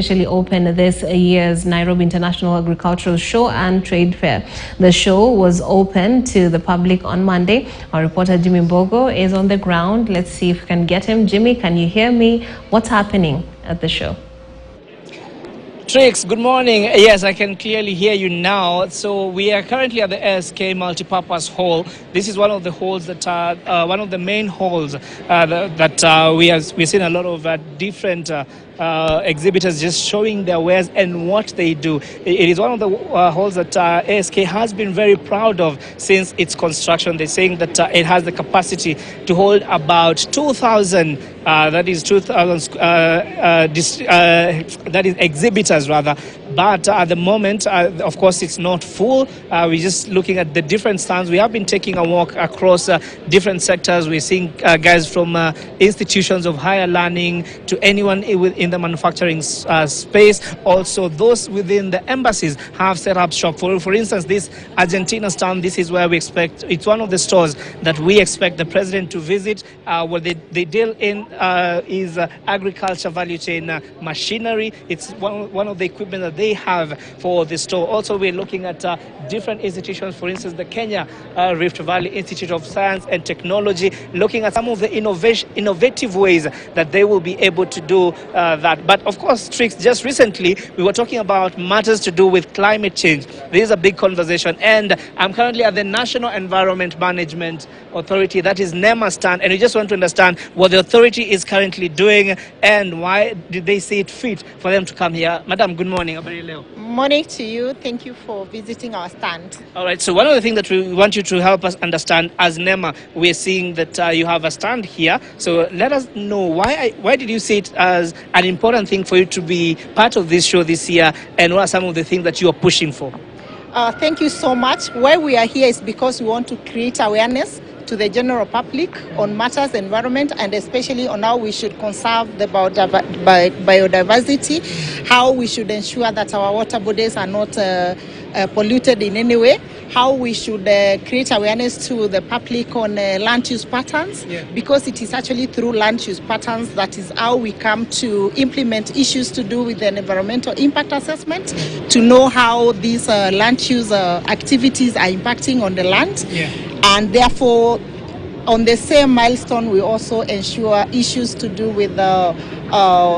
officially opened this year's Nairobi International Agricultural Show and Trade Fair. The show was open to the public on Monday. Our reporter Jimmy Mbogo is on the ground. Let's see if we can get him. Jimmy, can you hear me? What's happening at the show? Trix, good morning. Yes, I can clearly hear you now. So we are currently at the SK Multipurpose Hall. This is one of the halls that are one of the main halls that we're seeing a lot of different exhibitors just showing their wares and what they do. It is one of the halls that ASK has been very proud of since its construction. They're saying that it has the capacity to hold about 2,000, that is 2,000, that is exhibitors rather. But at the moment, of course, it's not full. We're just looking at the different stands. We have been taking a walk across different sectors. We're seeing guys from institutions of higher learning to anyone in the manufacturing space. Also, those within the embassies have set up shop. For instance, this Argentina stand, this is where we expect, it's one of the stores that we expect the president to visit. What they deal in is agriculture value chain machinery. It's one of the equipment that they have for the store. Also, we're looking at different institutions, for instance, the Kenya Rift Valley Institute of Science and Technology, looking at some of the innovative ways that they will be able to do that. But of course, Trix, just recently, we were talking about matters to do with climate change. This is a big conversation, and I'm currently at the National Environment Management Authority, that is NEMA stand, and we just want to understand what the authority is currently doing and why did they see it fit for them to come here. Madam, good morning. Morning to you. Thank you for visiting our stand. All right, so one of the things that we want you to help us understand as NEMA, we're seeing that you have a stand here. So let us know why did you see it as an important thing for you to be part of this show this year, and what are some of the things that you are pushing for? Thank you so much. Why we are here is because we want to create awareness to the general public on matters environment, and especially on how we should conserve the biodiversity, how we should ensure that our water bodies are not polluted in any way, how we should create awareness to the public on land use patterns, because it is actually through land use patterns that is how we come to implement issues to do with an environmental impact assessment, to know how these land use activities are impacting on the land. And therefore, on the same milestone, we also ensure issues to do with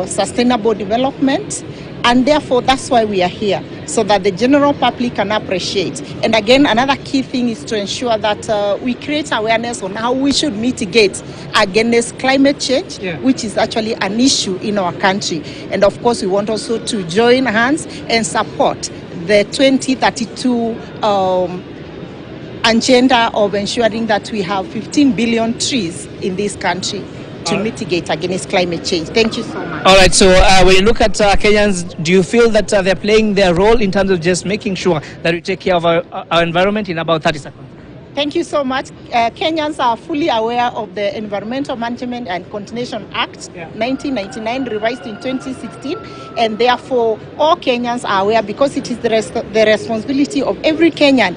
sustainable development. And therefore, that's why we are here, so that the general public can appreciate. And again, another key thing is to ensure that we create awareness on how we should mitigate against climate change, which is actually an issue in our country. And of course, we want also to join hands and support the 2032 agenda of ensuring that we have 15 billion trees in this country to mitigate against climate change. Thank you so much. All right, so when you look at Kenyans, do you feel that they're playing their role in terms of just making sure that we take care of our environment? In about 30 seconds. Thank you so much. Kenyans are fully aware of the Environmental Management and Coordination Act 1999, revised in 2016, and therefore all Kenyans are aware, because it is the responsibility of every Kenyan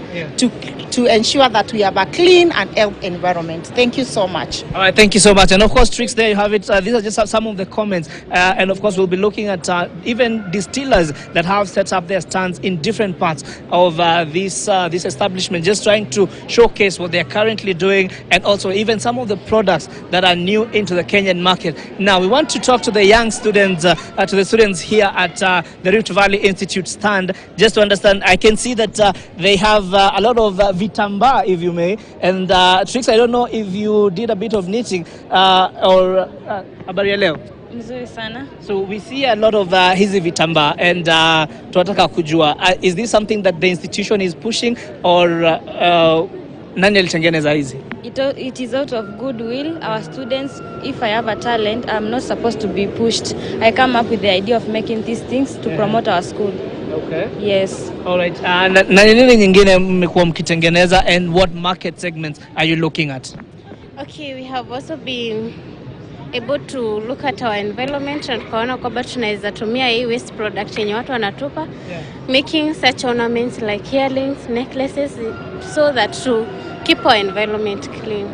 to ensure that we have a clean and healthy environment. Thank you so much. All right, thank you so much. And of course, Trix, there you have it. These are just some of the comments. And of course, we'll be looking at even distillers that have set up their stands in different parts of this establishment, just trying to showcase what they're currently doing, and also even some of the products that are new into the Kenyan market. Now, we want to talk to the young students, to the students here at the Rift Valley Institute stand, just to understand. I can see that they have a lot of vitamba, if you may. And Trix, I don't know if you did a bit of knitting or habari ya leo. Mzuri sana. So we see a lot of hizi vitamba, and tunataka kujua, is this something that the institution is pushing, or nani alitengeneza hizi? It is out of goodwill. Our students, if I have a talent, I'm not supposed to be pushed. I come up with the idea of making these things to promote our school. Okay. Yes. All right. Na nini nyingine mmekuwa mkitengeneza, and what market segments are you looking at? Okay, we have also been able to look at our environment, and kuona kwamba tunaweza tumia hii waste product yenye watu wanatupa, making such ornaments like earrings, necklaces, so that to keep our environment clean.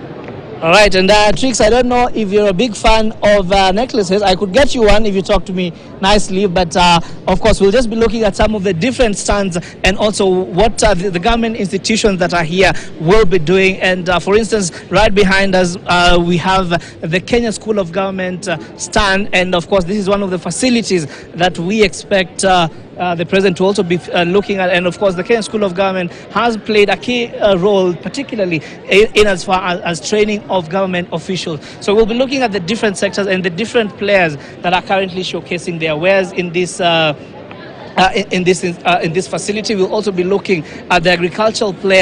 All right, and Trix, I don't know if you're a big fan of necklaces. I could get you one if you talk to me nicely, but of course we'll just be looking at some of the different stands and also what the government institutions that are here will be doing. And for instance, right behind us we have the Kenya School of Government stand, and of course this is one of the facilities that we expect the president to also be looking at. And of course the Kenya School of Government has played a key role, particularly in as far as training of government officials. So we'll be looking at the different sectors and the different players that are currently showcasing their wares in this in this facility. We'll also be looking at the agricultural players